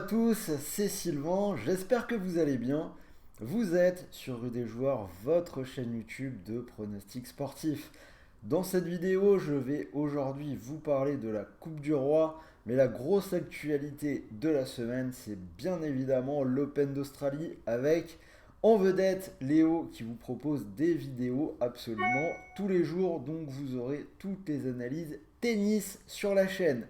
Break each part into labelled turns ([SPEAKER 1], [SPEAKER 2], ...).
[SPEAKER 1] tous, c'est Sylvain, j'espère que vous allez bien. Vous êtes sur Rue des Joueurs, votre chaîne YouTube de pronostics sportifs. Dans cette vidéo, je vais aujourd'hui vous parler de la Coupe du Roi, mais la grosse actualité de la semaine, c'est bien évidemment l'Open d'Australie avec en vedette Léo qui vous propose des vidéos absolument tous les jours, donc vous aurez toutes les analyses tennis sur la chaîne.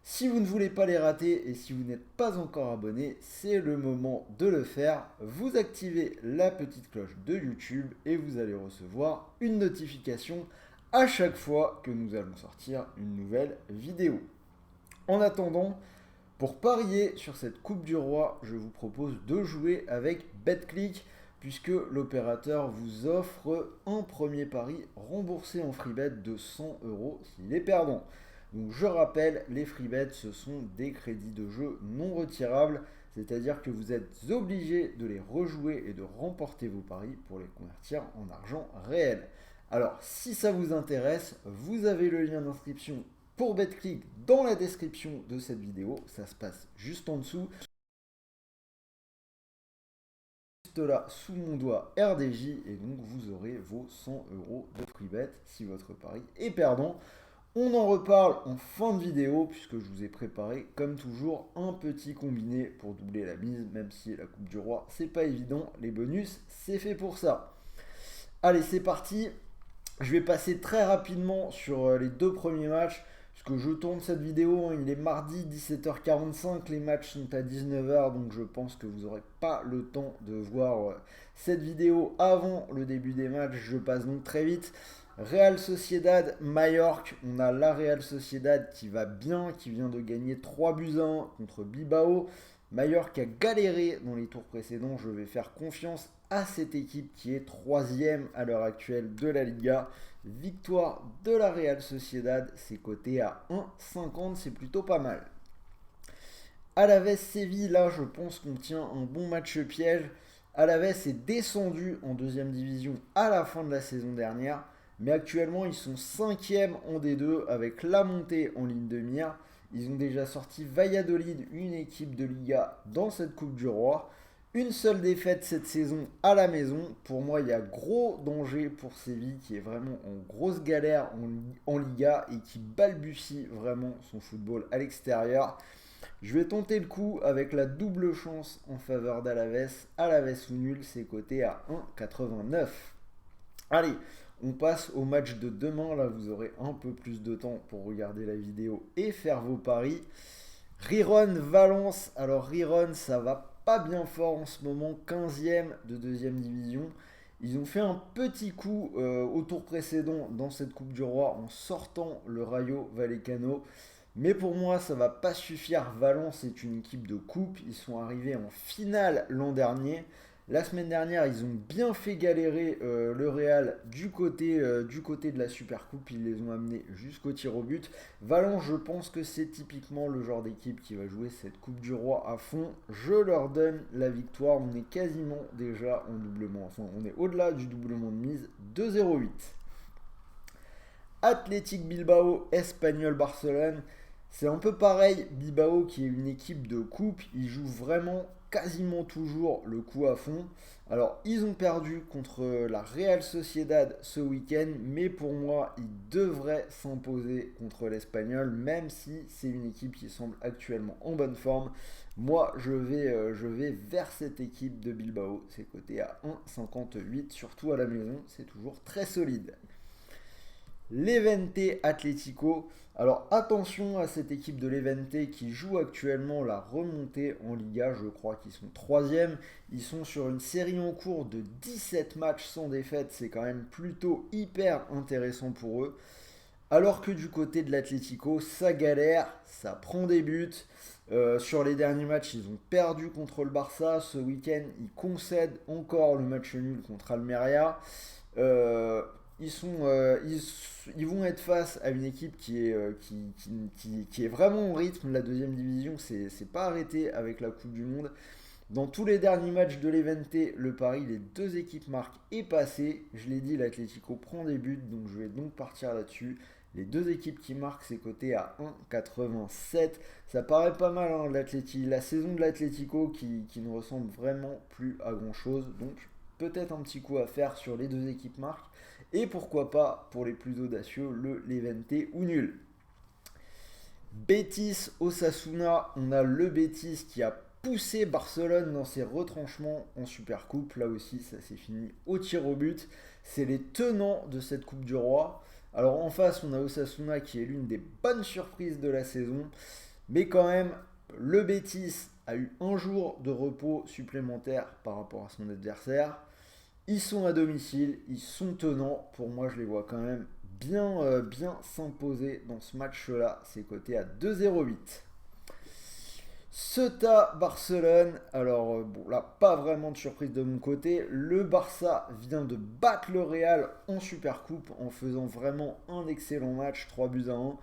[SPEAKER 1] Si vous ne voulez pas les rater et si vous n'êtes pas encore abonné, c'est le moment de le faire. Vous activez la petite cloche de YouTube et vous allez recevoir une notification à chaque fois que nous allons sortir une nouvelle vidéo. En attendant, pour parier sur cette Coupe du Roi, je vous propose de jouer avec BetClick puisque l'opérateur vous offre un premier pari remboursé en freebet de 100 € s'il est perdant. Donc je rappelle, les freebets ce sont des crédits de jeu non retirables, c'est-à-dire que vous êtes obligé de les rejouer et de remporter vos paris pour les convertir en argent réel. Alors si ça vous intéresse, vous avez le lien d'inscription pour BetClick dans la description de cette vidéo, ça se passe juste en dessous. Juste là sous mon doigt RDJ et donc vous aurez vos 100 € de freebet si votre pari est perdant. On en reparle en fin de vidéo puisque je vous ai préparé comme toujours un petit combiné pour doubler la mise, même si la Coupe du Roi c'est pas évident, les bonus c'est fait pour ça. Allez c'est parti, je vais passer très rapidement sur les deux premiers matchs puisque je tourne cette vidéo, il est mardi 17h45, les matchs sont à 19h donc je pense que vous n'aurez pas le temps de voir cette vidéo avant le début des matchs, je passe donc très vite. Real Sociedad, Mallorca, on a la Real Sociedad qui va bien, qui vient de gagner 3 buts à 1 contre Bilbao. Mallorca a galéré dans les tours précédents, je vais faire confiance à cette équipe qui est troisième à l'heure actuelle de la Liga. Victoire de la Real Sociedad, c'est coté à 1,50, c'est plutôt pas mal. Alaves Séville, là je pense qu'on tient un bon match piège. Alaves est descendu en deuxième division à la fin de la saison dernière. Mais actuellement, ils sont 5e en D2 avec la montée en ligne de mire. Ils ont déjà sorti Valladolid, une équipe de Liga, dans cette Coupe du Roi. Une seule défaite cette saison à la maison. Pour moi, il y a gros danger pour Séville qui est vraiment en grosse galère en Liga et qui balbutie vraiment son football à l'extérieur. Je vais tenter le coup avec la double chance en faveur d'Alaves. Alaves ou nul, c'est coté à 1,89. Allez, on passe au match de demain. Là, vous aurez un peu plus de temps pour regarder la vidéo et faire vos paris. Riron Valence. Alors, Riron, ça va pas bien fort en ce moment. 15e de deuxième division. Ils ont fait un petit coup au tour précédent dans cette Coupe du Roi en sortant le Rayo Vallecano. Mais pour moi, ça va pas suffire. Valence est une équipe de coupe. Ils sont arrivés en finale l'an dernier. La semaine dernière, ils ont bien fait galérer le Real du côté de la Super Coupe. Ils les ont amenés jusqu'au tir au but. Valence, je pense que c'est typiquement le genre d'équipe qui va jouer cette Coupe du Roi à fond. Je leur donne la victoire. On est quasiment déjà en doublement. Enfin, on est au-delà du doublement de mise. 2,08. Athletic Bilbao, Espagnol Barcelone. C'est un peu pareil, Bilbao qui est une équipe de coupe, ils jouent vraiment quasiment toujours le coup à fond. Alors ils ont perdu contre la Real Sociedad ce week-end, mais pour moi ils devraient s'imposer contre l'Espagnol, même si c'est une équipe qui semble actuellement en bonne forme. Moi je vais vers cette équipe de Bilbao, c'est coté à 1,58, surtout à la maison, c'est toujours très solide. L'Evente Atlético. Alors attention à cette équipe de l'Evente qui joue actuellement la remontée en Liga. Je crois qu'ils sont troisième. Ils sont sur une série en cours de 17 matchs sans défaite. C'est quand même plutôt hyper intéressant pour eux. Alors que du côté de l'Atlético, ça galère, ça prend des buts. Sur les derniers matchs, ils ont perdu contre le Barça. Ce week-end, ils concèdent encore le match nul contre Almeria. Euh, ils vont être face à une équipe qui est vraiment en rythme. La deuxième division, c'est pas arrêté avec la Coupe du Monde. Dans tous les derniers matchs de l'Evente, le pari, les deux équipes marquent est passé. Je l'ai dit, l'Atlético prend des buts, donc je vais donc partir là-dessus. Les deux équipes qui marquent, c'est coté à 1,87. Ça paraît pas mal, hein, la saison de l'Atlético qui ne ressemble vraiment plus à grand chose. Donc peut-être un petit coup à faire sur les deux équipes marques. Et pourquoi pas, pour les plus audacieux, le Levante ou nul. Betis Osasuna, on a le Betis qui a poussé Barcelone dans ses retranchements en Supercoupe. Là aussi, ça s'est fini au tir au but. C'est les tenants de cette Coupe du Roi. Alors en face, on a Osasuna qui est l'une des bonnes surprises de la saison. Mais quand même, le Betis a eu un jour de repos supplémentaire par rapport à son adversaire. Ils sont à domicile, ils sont tenants. Pour moi, je les vois quand même bien s'imposer dans ce match-là. C'est coté à 2,08. Ceuta Barcelone, alors bon là pas vraiment de surprise de mon côté, le Barça vient de battre le Real en Supercoupe en faisant vraiment un excellent match, 3-1.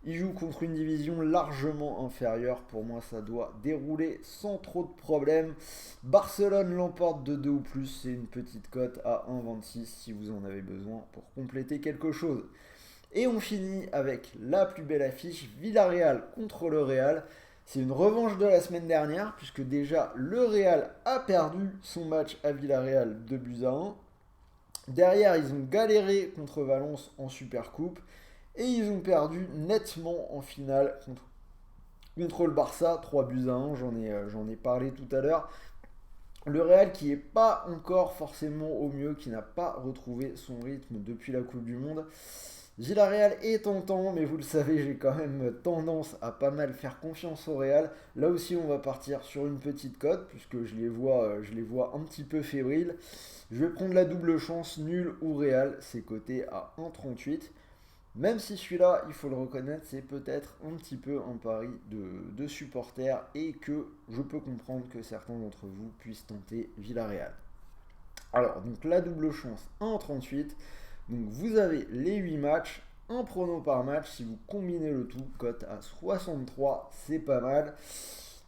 [SPEAKER 1] Il joue contre une division largement inférieure, pour moi ça doit dérouler sans trop de problèmes. Barcelone l'emporte de 2 ou plus, c'est une petite cote à 1,26 si vous en avez besoin pour compléter quelque chose. Et on finit avec la plus belle affiche, Villarreal contre le Real. C'est une revanche de la semaine dernière, puisque déjà le Real a perdu son match à Villarreal 2-1. Derrière, ils ont galéré contre Valence en Supercoupe. Et ils ont perdu nettement en finale contre le Barça 3-1. J'en ai parlé tout à l'heure. Le Real qui n'est pas encore forcément au mieux, qui n'a pas retrouvé son rythme depuis la Coupe du Monde. Villarreal est tentant, mais vous le savez, j'ai quand même tendance à pas mal faire confiance au Real. Là aussi, on va partir sur une petite cote, puisque je les vois un petit peu fébriles. Je vais prendre la double chance, nul ou Real, c'est coté à 1,38. Même si celui-là, il faut le reconnaître, c'est peut-être un petit peu un pari de supporters et que je peux comprendre que certains d'entre vous puissent tenter Villarreal. Alors, donc la double chance 1,38. Donc vous avez les 8 matchs, un prono par match. Si vous combinez le tout, cote à 63, c'est pas mal.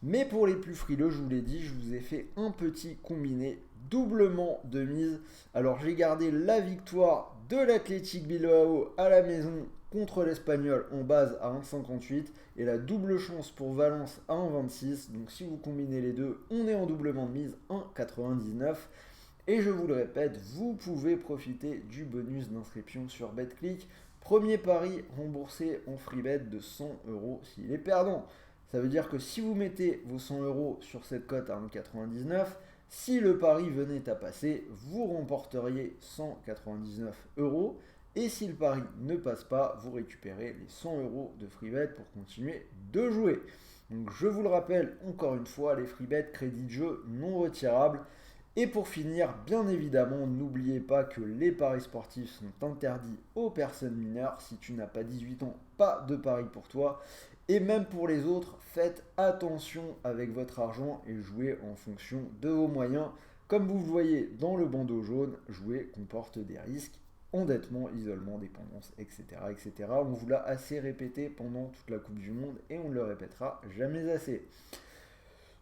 [SPEAKER 1] Mais pour les plus frileux, je vous l'ai dit, je vous ai fait un petit combiné doublement de mise. Alors j'ai gardé la victoire de l'Athletic Bilbao à la maison contre l'Espagnol en base à 1,58 et la double chance pour Valence à 1,26. Donc si vous combinez les deux, on est en doublement de mise 1,99. Et je vous le répète, vous pouvez profiter du bonus d'inscription sur BetClick. Premier pari remboursé en free bet de 100 € s'il est perdant. Ça veut dire que si vous mettez vos 100 € sur cette cote à 1,99, si le pari venait à passer, vous remporteriez 199 €. Et si le pari ne passe pas, vous récupérez les 100 € de free bet pour continuer de jouer. Donc je vous le rappelle encore une fois, les free bet crédits de jeu non retirables. Et pour finir, bien évidemment, n'oubliez pas que les paris sportifs sont interdits aux personnes mineures. Si tu n'as pas 18 ans, pas de paris pour toi. Et même pour les autres, faites attention avec votre argent et jouez en fonction de vos moyens. Comme vous le voyez dans le bandeau jaune, jouer comporte des risques, endettement, isolement, dépendance, etc., etc. On vous l'a assez répété pendant toute la Coupe du Monde et on ne le répétera jamais assez.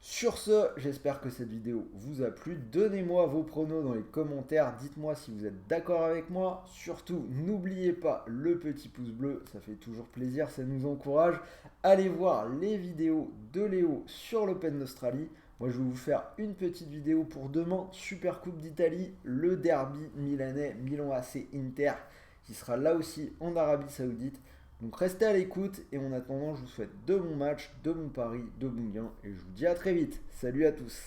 [SPEAKER 1] Sur ce, j'espère que cette vidéo vous a plu. Donnez-moi vos pronos dans les commentaires. Dites-moi si vous êtes d'accord avec moi. Surtout, n'oubliez pas le petit pouce bleu. Ça fait toujours plaisir, ça nous encourage. Allez voir les vidéos de Léo sur l'Open d'Australie. Moi, je vais vous faire une petite vidéo pour demain. Supercoupe d'Italie, le derby milanais, Milan AC Inter, qui sera là aussi en Arabie Saoudite. Donc restez à l'écoute et en attendant, je vous souhaite de bons matchs, de bons paris, de bons gains et je vous dis à très vite. Salut à tous.